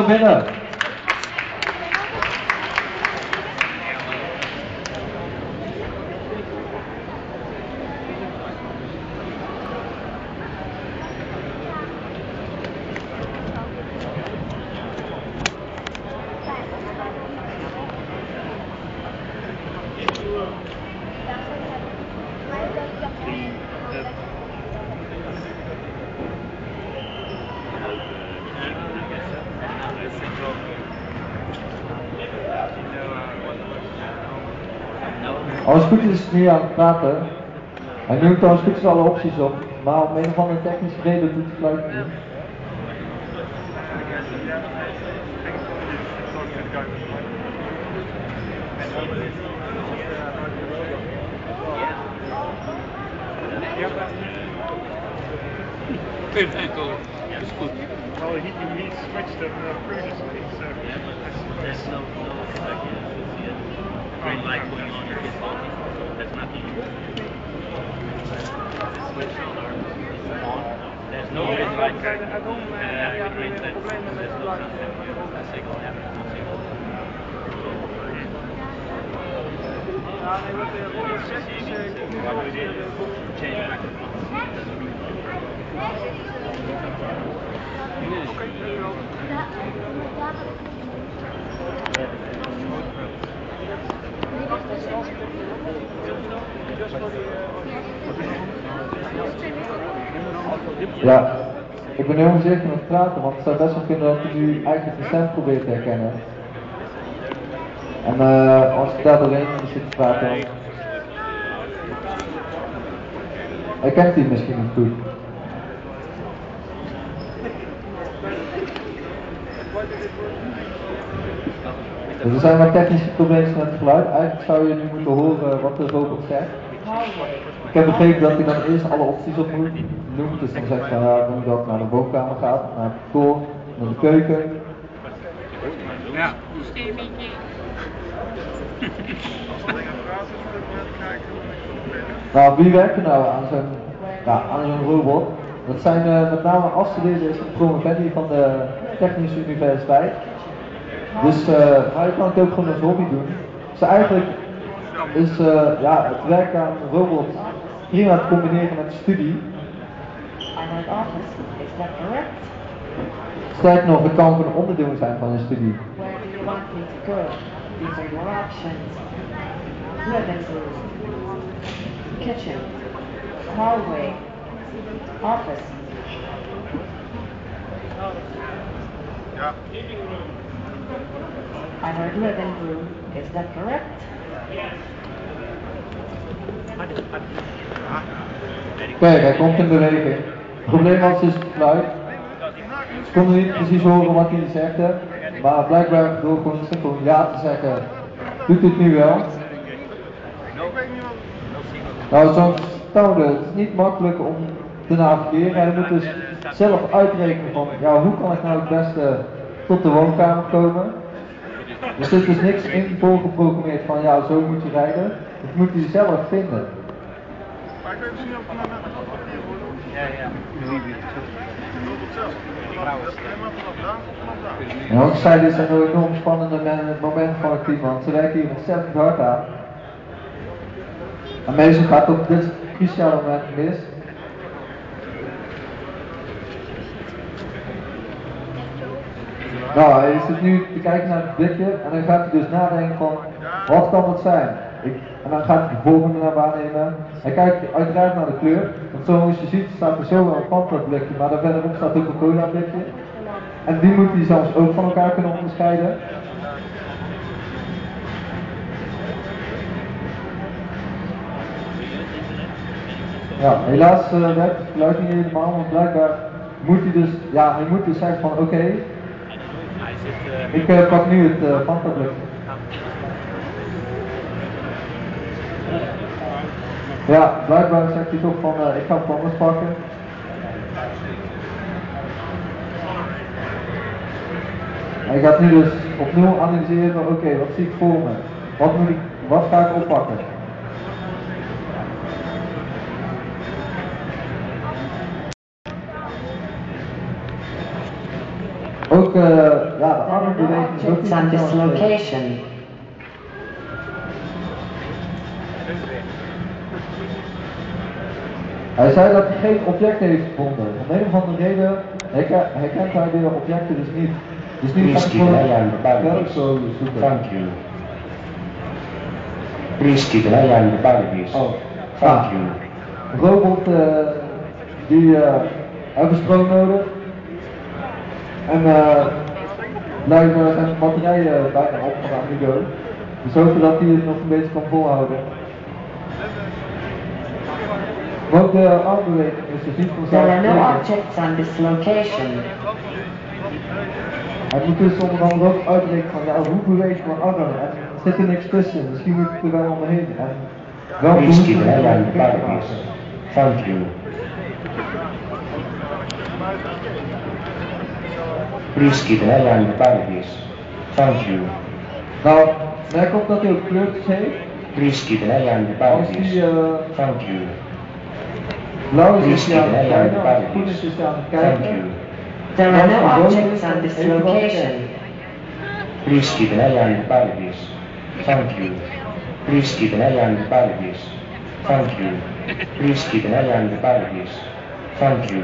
binnen. Als het goed is, is het nu aan het praten. Hij noemt als het goed is alle opties op, maar om een of andere technische reden doet hij fluit niet. Yeah, it's good. Well, he switched them previously, so There's no like green light going on in his body. That's not the switch on or on. There's no green light. Green light. There's no signal happening. Ja, ik ben heel onzeker met praten, want het zou best wel kunnen dat hij nu eigenlijk de stem probeert te herkennen. En als ik daar doorheen zit te praten, dan herkent hij misschien niet goed. Dus er zijn wat technische problemen met het geluid. Eigenlijk zou je nu moeten horen wat de robot zegt. Ik heb begrepen dat hij dan eerst alle opties op moet noemen. Dus dan zegt hij ja, dat hij naar de woonkamer gaat, naar het kantoor, naar de keuken. Ja. Nou, wie werkt er nou aan zo'n robot? Dat zijn met name afstudeerders en promovendi van de Technische Universiteit. Dus maar je kan het ook gewoon als hobby doen. Dus eigenlijk is het werk aan een robot prima te combineren met de studie. Sterker nog, het kan gewoon een onderdeel zijn van je studie. Where do you want me to go? These are your options. Living room, kitchen, hallway, office. ja. I heard living room. Is that correct? Kijk, hij komt in beweging. Het probleem was dus het geluid. Ik kon niet precies horen wat hij zegt, maar blijkbaar door gewoon ja te zeggen, doet het nu wel. Nou, zo'n stoude, het is niet makkelijk om te navigeren. Hij moet dus zelf uitrekenen van, ja, hoe kan ik nou het beste tot de woonkamer komen. Er zit dus niks in voorgeprogrammeerd van, ja, zo moet je rijden. Dat moet hij zelf vinden. Maar ik weet misschien ook van Ja. En ook zei dit zijn een enorm spannende momenten van het team, want ze werken hier ontzettend hard aan. En meestal gaat het op dit cruciale moment mis. Nou, hij zit nu te kijken naar het blikje en dan gaat hij dus nadenken van, wat kan het zijn? En dan gaat hij de volgende naar waarnemen. Hij kijkt uiteraard naar de kleur, want zoals je ziet staat er zo wel een Fanta blikje, maar daar verderop staat ook een cola blikje. En die moet hij zelfs ook van elkaar kunnen onderscheiden. Ja, helaas werkt het geluid niet helemaal, want blijkbaar moet hij dus zeggen van oké, ik pak nu het Fanta blikje. Ja, blijkbaar zegt hij toch van ik ga het anders pakken. Hij gaat nu dus opnieuw analyseren, oké, wat zie ik voor me? Wat ga ik oppakken? Ook ja, de There are no armbeweging is ook objects niet on this hetzelfde. location. Hij zei dat hij geen objecten heeft gevonden. Om een of andere reden herkent hij weer objecten dus niet. Dus nu Please gaat keep hij an eye on the gewoon barricades. zo zoeken. Thank you. Please keep an eye on the barricades. Oh. Thank you. Robot die hebben stroom nodig. En blijkbaar zijn de batterijen bijna op van de Amigo. Dus hopen dat hij het nog een beetje kan volhouden. Maar ook de armbeweging is dus niet There are no vanzelf. objects on this location. Hij moet dus onder andere ook uitrekenen van ja, hoe beweegt mijn arm en er zit er niks tussen, misschien moet ik er wel omheen en welke Please hoek keep moet an ik eye on er the maken. barricades. Thank you. Please keep an eye on the barricades. Thank you. Nou, merk op dat hij ook kleurtjes heeft. Please keep an eye on the Als barricades. die Thank you. blauw is, Please is hij keep aan an het eye on kijken, the als het groen is, barricades. is hij aan het Thank kijken. you. There are no objects on this location. Please keep an eye on the barricades. Thank you. Please keep an eye on the barricades. Thank you. Please keep an eye on the barricades. Thank you.